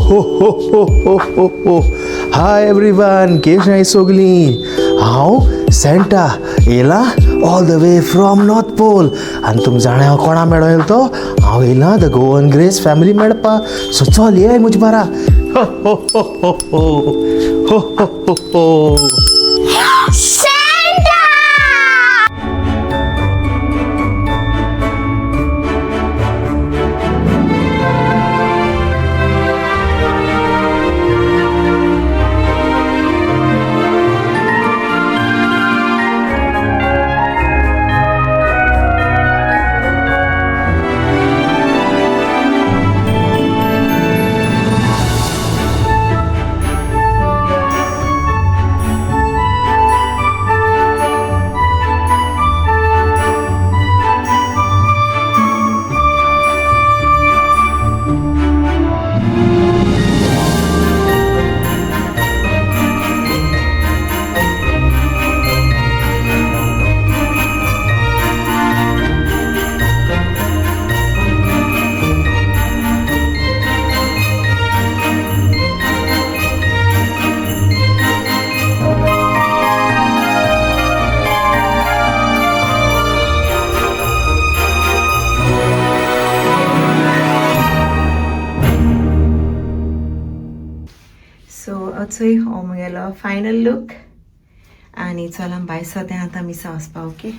हो. Hi everyone, केश नाही सोगली. हांव सेंटा येला all the way from north pole. आनी तुमकां जाणा हांव कोणा मेळो येयलो तो? हांव येयला द गोवन ग्रेस फॅमिली मेळपा. सो चल ये मुझ बारा. हो. चोय हो मुगेलो फायनल लूक आणि चला बायसो तें आतां मिसा वचपा ओके.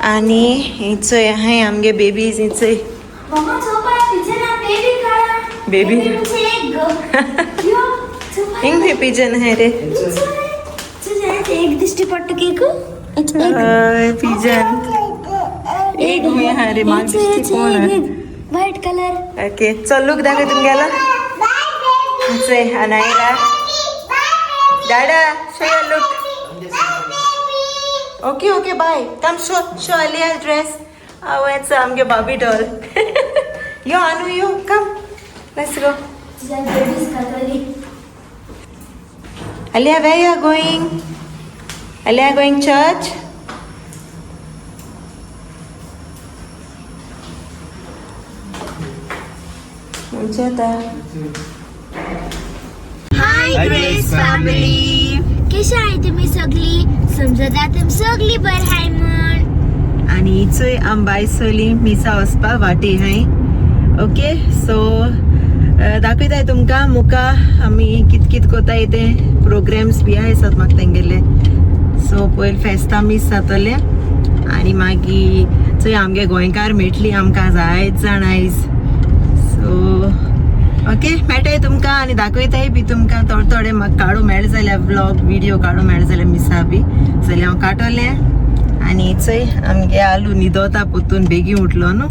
आणि हिचोय हाय आमगे बेबीज हिचोय बेबी हिंग हे पिजन है रे एक दिष्टी पट्ट केक पिजन एक हुए हा रे माग दिसती कोण व्हाइट कलर. ओके चल लूक दाखव तुमगेला. Say Anaira. Dada, show your look. Okay, bye. Come show Alia's dress. Oh, it's amge Barbie doll. Yo, Anu, you come. Let's go. Alia, where you are going? Alia going church? Mujheta. Hi grace family, कशी आहे तुम्ही सगळी? समजता तुम सगळी बरं हाय म्हण. आणि इचोय आंबायसोली मिसा वचपा वाटे हाय ओके. सो दाखयताय तुमकां मुका आमी कित कोताय ते प्रोग्राम्स बी आसात म्हाका तेंगेले. सो पयलीं फेस्तां मिस जातले आनी मागीर चोय आमगे गोंयकार मेळटली आमकां जायत जाण आयज. सो ओके मेळटाय तुमकां आनी दाखयताय बी तुमकां थोडे म्हाका काडूं मेळ जाल्यार व्लॉग विडियो काडूं मेळ जाल्यार मिसा बी जाल्यार हांव काडटलें. आनी चोय आमगे आलू न्हिदोता पोतून बेगीन उठलो न्हू.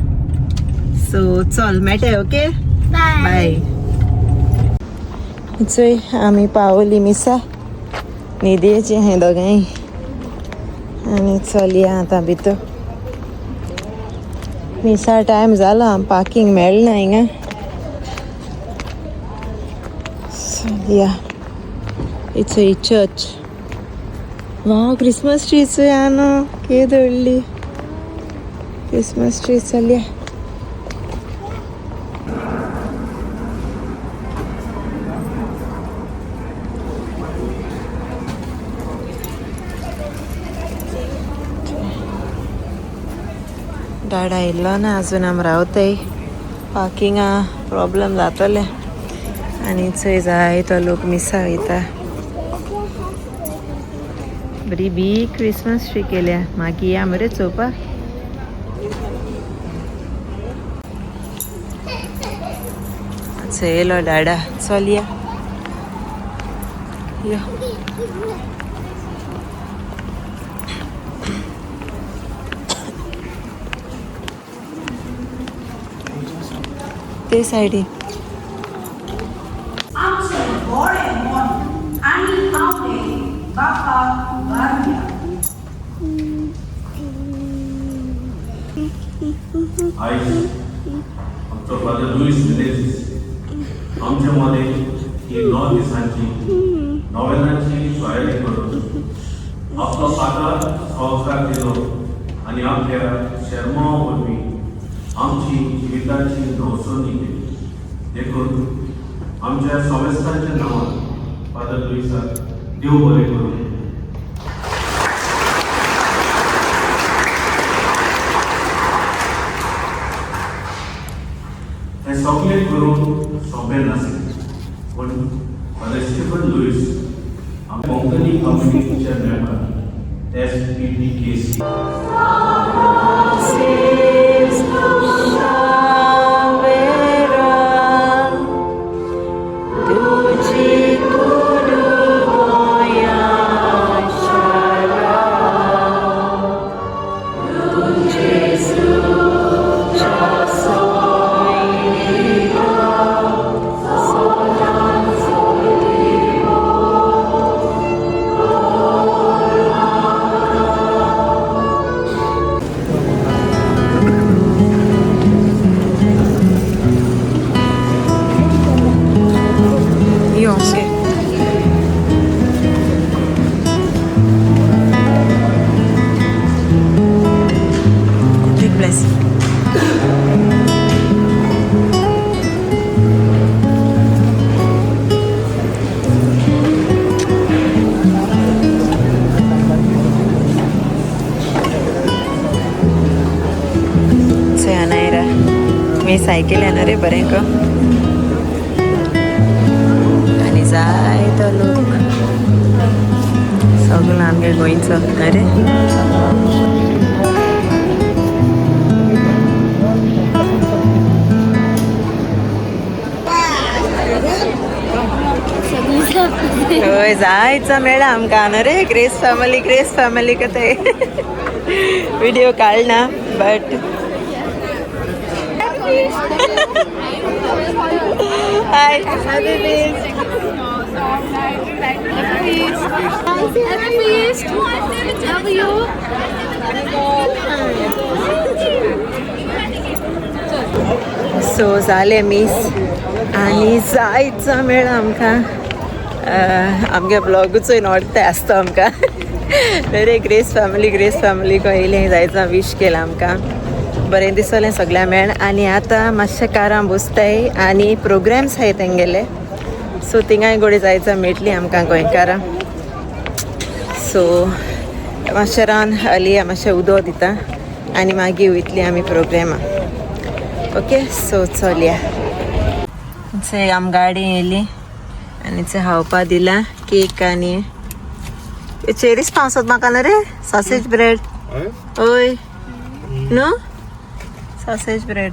सो चल मेळटाय ओके बाय. चोय आमी पावली मिसा न्हिदेची हें दोगांय आनी चलया आतां भितर. मिसा टायम जालो पार्किंग मेळना हिंगा. Yeah, it's a church. Wow, Christmas tree is ano. Kedolli. Christmas tree salya. Dada illo na azun am रावतय. पार्किंग प्रॉब्लेम जातले. आणि चोय जाय तो लोक मिसा वयता. बरी बीग क्रिसमस ट्री केल्या मागीर या मरे चोवपाक. चयलो डाडा चल या. ते सायडी आई आमचो ब्रदर लुईस मेनेझीस आमच्या मध्ये ही 9 दिसांची नोवेनाची स्वायरी करून आपलो फादर संस्कार दिलो आणि आपल्या शर्मा वरवीं आमची जिविताची नवसणी केली. देखून आमच्या समेस्तांच्या नावान फादर लुईसाक देव बरें करूं. हे सगळे करून सोंपें नासलें, पण फादर स्टीफन लुईस आमच्या कोंकणी कम्युनिटीचे मेंबर ST.FRANCIS मी सायकल येणार रे बरें का आनी जायतो लोक सगळो आमगे गोंयचो रे. होय जायचं मेळा आमकां न्हू रे. ग्रेस फॅमिली का ते व्हिडिओ काढना बट हाय सो जाले मीस आनी जायचं मेळा आमकां आमगे ब्लॉगूचोय नोडते आसता आमकां बरे. ग्रेस फॅमिली को येयलें जायचं विश केलां आमकां. बरें दिसलें सगळ्या मेळ. आनी आतां मातशें कारां बसताय आनी प्रोग्राम्स आहाय तेंगेले. सो थिंगाय गोडी जायचं मेळटली आमकां गोंयकारां. सो मातशें रावन हाली मातशें उदक दिता आनी मागीर वयतली आमी प्रोग्रामां. ओके सो चलया. चय आम गाडी येयली आनी चय खावपा दिला केक आनी चेरीस पावसात म्हाका न्हू रे. सॉसेज ब्रेड ओय न्हू सॉसेज ब्रेड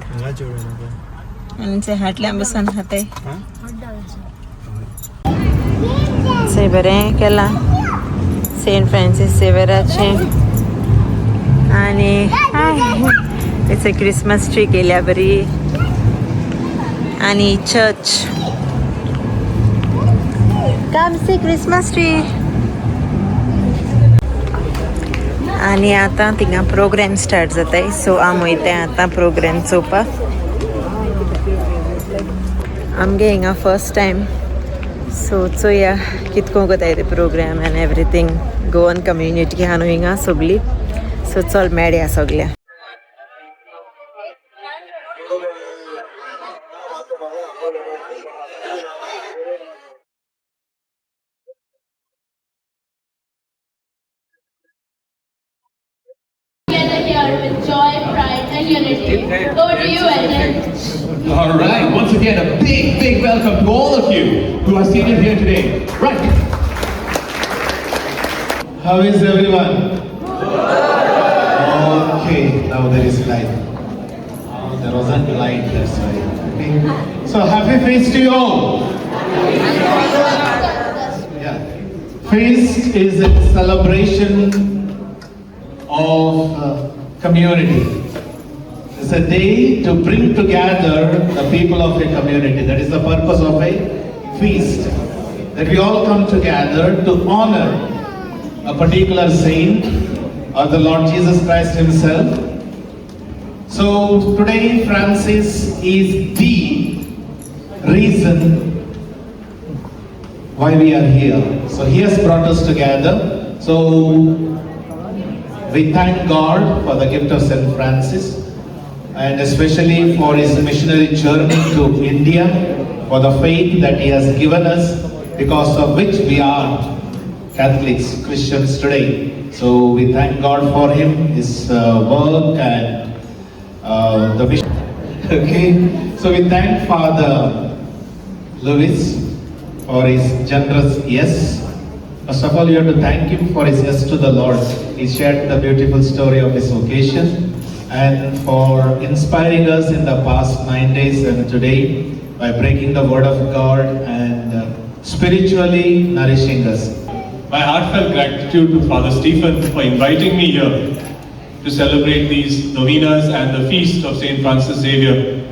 आनी चय हाटल्यान बसून खाताय. चय बरें केलां सेंट फ्रांसीस झेवियराचें. आनी चय क्रिसमस ट्री केल्या बरी आनी चर्च काम से क्रिसमस ट्री. आनी आतां थिंगा प्रोग्राम स्टार्ट जाताय. सो आम वयताय आतां प्रोग्राम चोवपाक. आमगे हिंगा फर्स्ट टायम. सो चोया कितको कोताय ते programme and everything. Goan community आहा न्हू हिंगा सगळी. सो चल मेळया सगळ्या. With joy, pride, and unity. Over to you, Ellen. All right. Once again, a big welcome to all of you who are seated here today. Right. How is everyone? Okay. Now there is light. There wasn't light. That's why. Okay. So happy feast to you all. Yeah. Feast is a celebration of community. It's a day to bring together the people of a community. That is the purpose of a feast. That we all come together to honor a particular saint or the Lord Jesus Christ himself. So today Francis is the reason why we are here. So he has brought us together. So we thank God for the gift of St. Francis and especially for his missionary journey to India, for the faith that he has given us, because of which we are Catholics, Christians today. So we thank God for him, his work and the mission. Okay, so we thank Father Louis for his generous yes. First of all, you have to thank him for his yes to the Lord. He shared the beautiful story of his vocation and for inspiring us in the past 9 days and today by breaking the word of God and spiritually nourishing us. My heartfelt gratitude to Father Stephen for inviting me here to celebrate these novenas and the feast of St. Francis Xavier.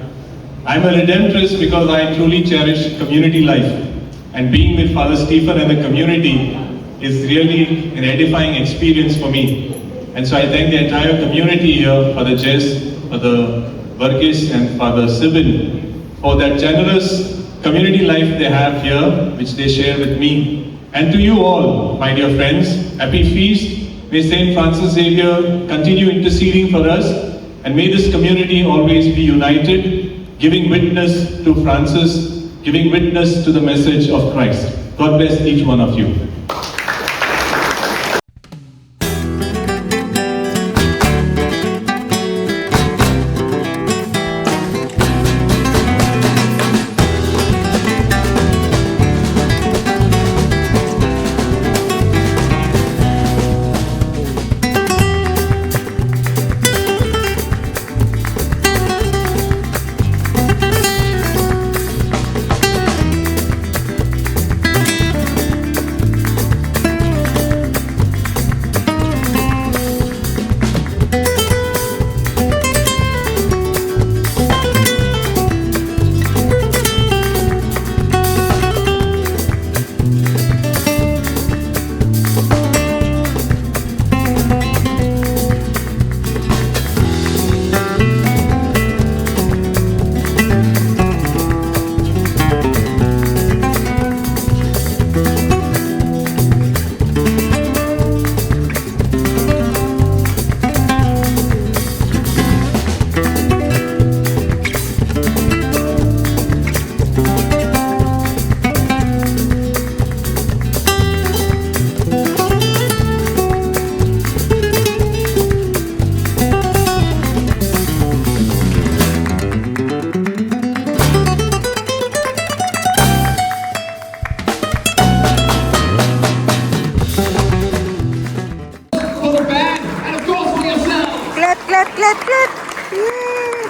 I'm a Redemptorist because I truly cherish community life, and being with Father Stephen and the community is really an edifying experience for me. And so I thank the entire community here, Father Jess, Father Burgess and Father Sibin for that generous community life they have here, which they share with me. And to you all, my dear friends, happy feast. May St. Francis Xavier continue interceding for us, and may this community always be united, giving witness to Francis, giving witness to the message of Christ. God bless each one of you.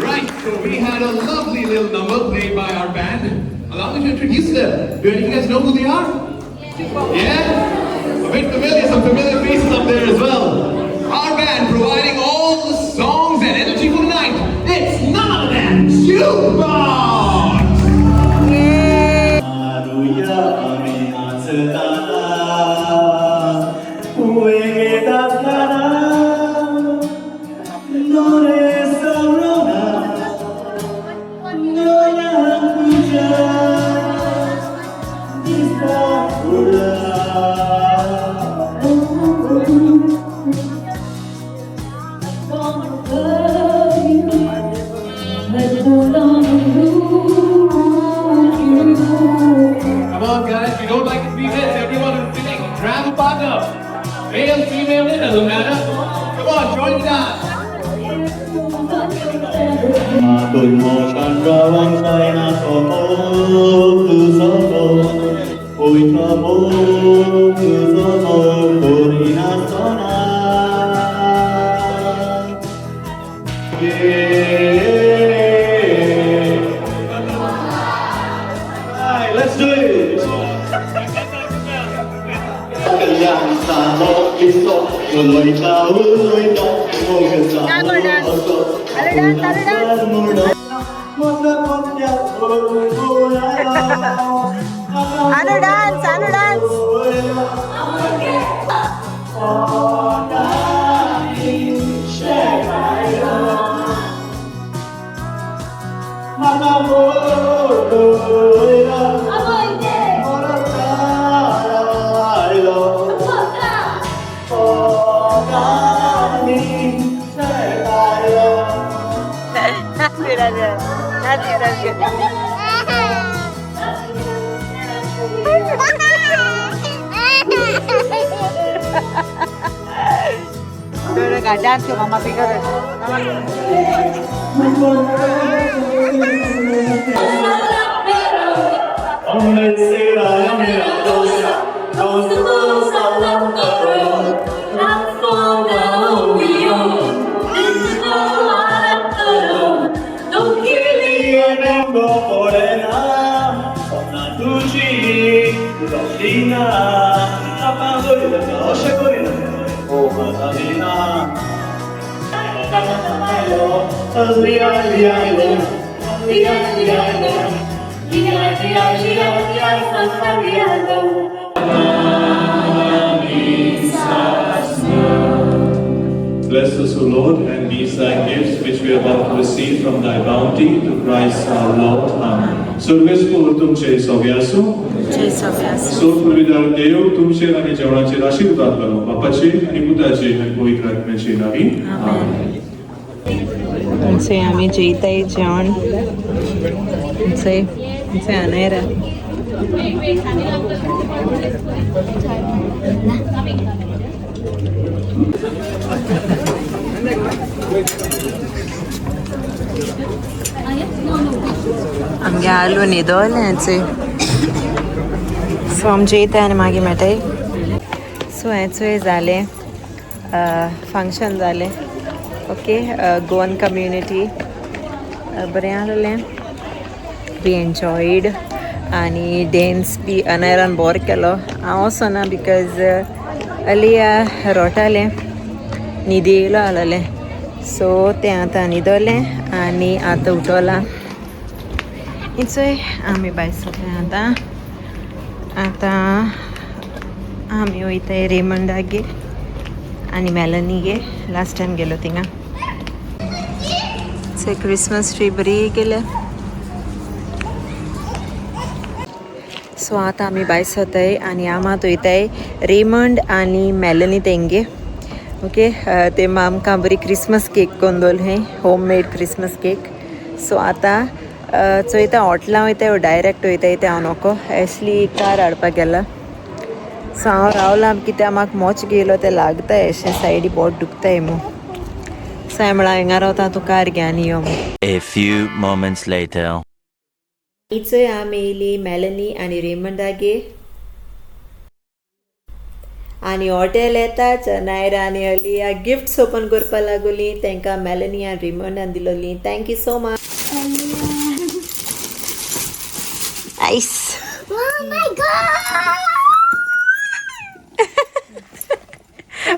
Right, so we had a lovely little number played by our band. Allow me to introduce them. Do any of you guys know who they are? Yeah? A bit familiar, some familiar faces up there as well. Our band providing all the songs and energy for the night. It's none other than Jukebox! Come on guys, we don't like to be missed. Everyone is singing. Grab a partner. Male, female, it doesn't matter. Come on, join the dance. ตุนโมกันระวังใจนาโตโมคือโซโตอุยทโมคือโซโตปุรินาโซนาเย Let's do it กันยังสาโลกิโซลอยตาวุ้ยน้องโมกันสาโลโซAnu dance, anu dance. Bless us, O Lord, and these thy gifts which we are about to receive from thy bounty, to Christ our Lord. Amen. सर्वेस्पोर तुमचे सव्यासो सोपविदार देव तुमचे आणि जेवणाचे आशीर्वाद करो, बापाचे आणि पुत्राचे आणि पवित्र आत्म्याचे नावी. आमेन. आमचे आम्ही जेवताय जेवण आमचे अनायरा आमगे आलू न्हिदोले सो आमचे इथे आनी मागीर मेळटाय. सो हेचोय जाले फंक्शन जाले. ओके गोवन कम्युनिटी बरें आहलें. वी एन्जॉयड आनी डेन्स बी अनायरान बोर केलो. हांव वचोना बिकॉज अली रोटालें न्हिदी येयलो आहलोलें. सो तें आतां न्हिदोलें आनी आतां उठोलां. इचोय आमी भायर सरले. आतां आमी वयताय रेमंडागे आनी मेलनीगे. लास्ट टायम गेलो थिंगा. सो क्रिसमस ट्री बरी केले. सो आतां आमी भायर सरताय आनी आमात वयताय रेमंड आनी मेलनी तेंगे. ओके तेमा आमकां बरी क्रिसमस केक कोन्न दवरलें, होम मेड क्रिसमस केक. सो आतां चोयता हॉटलां वयताय वो डायरेक्ट वयताय तें हांव नोको. एशली कार हाडपाक गेला. सो हांव रावलां कित्याक म्हाका मोच घेयलो तें लागताय अशें सायडी बोट दुखताय मू. सो हांवें म्हळ्यार हिंगा रावता तूं कार घे आनी यो. A few moments later. इचोय आमी येयली मेलनी आनी रेमंडागे आनी हॉटेल येताच नायरा आनी अलिया गिफ्ट्स ओपन करपा लागोलीं. तांकां मेलनी आनी रेमंडान दिलोलीं. Thank you so much. Nice. Oh my god!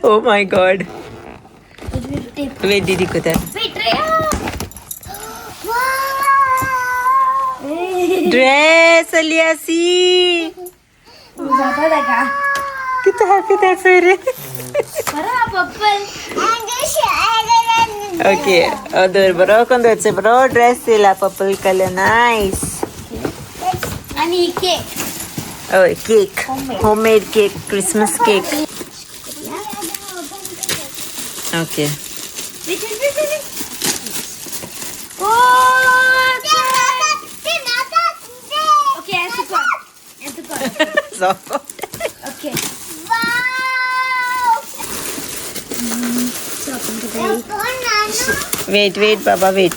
Oh my god. Wait, Didi ko that. Wait, Rhea! Wow! Dress, Aliasi. Zapa daga. Kita happy that for it. Para purple. Okay. Other bro, kondo it's bro dress sila purple color. Nice. Ani cake. Oh, cake. Homemade cake. Christmas cake. Okay. Wait. Oh! Okay, I took one. So. Okay. Wow! Wait, Baba, wait.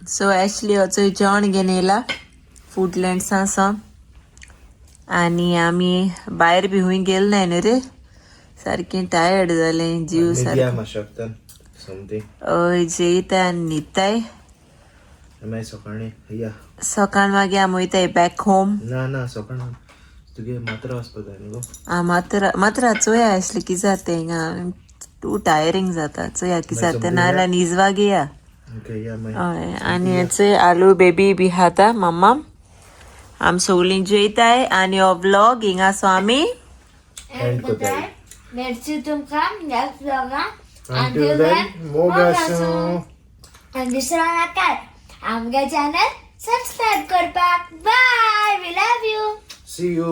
So Ashley also जेवण घेवन येयला फूडलँड्सा सावन. आनी आमी भायर B हूंय गेल नाय न्हू रे. सारकें टायर्ड जालें जीव सारकें. हय जेयताय आनी न्हिदताय. सकाळ मागीर आमी वयताय बॅक होम. ना सकाळ तुगे मात्र वचपाक जाय न्ही गो. मात्र चोया आसलें कितें जाता हिंगा टू टायरिंग जाता. चोया कितें जाता नाल्यार न्हिजवा घेया. हय आनी हेचो आलू बेबी बी खाता मम्मा. आमी सगळीं जेयताय आनी हो व्लॉग हिंगासो आमी एंड कोताय. मेळची तुमकां नेक्स्ट व्लॉगान. Until then, मोगासो. आनी विसरो नाकात आमगे चॅनल सबस्क्राईब करपाक. Bye. We love you. See you.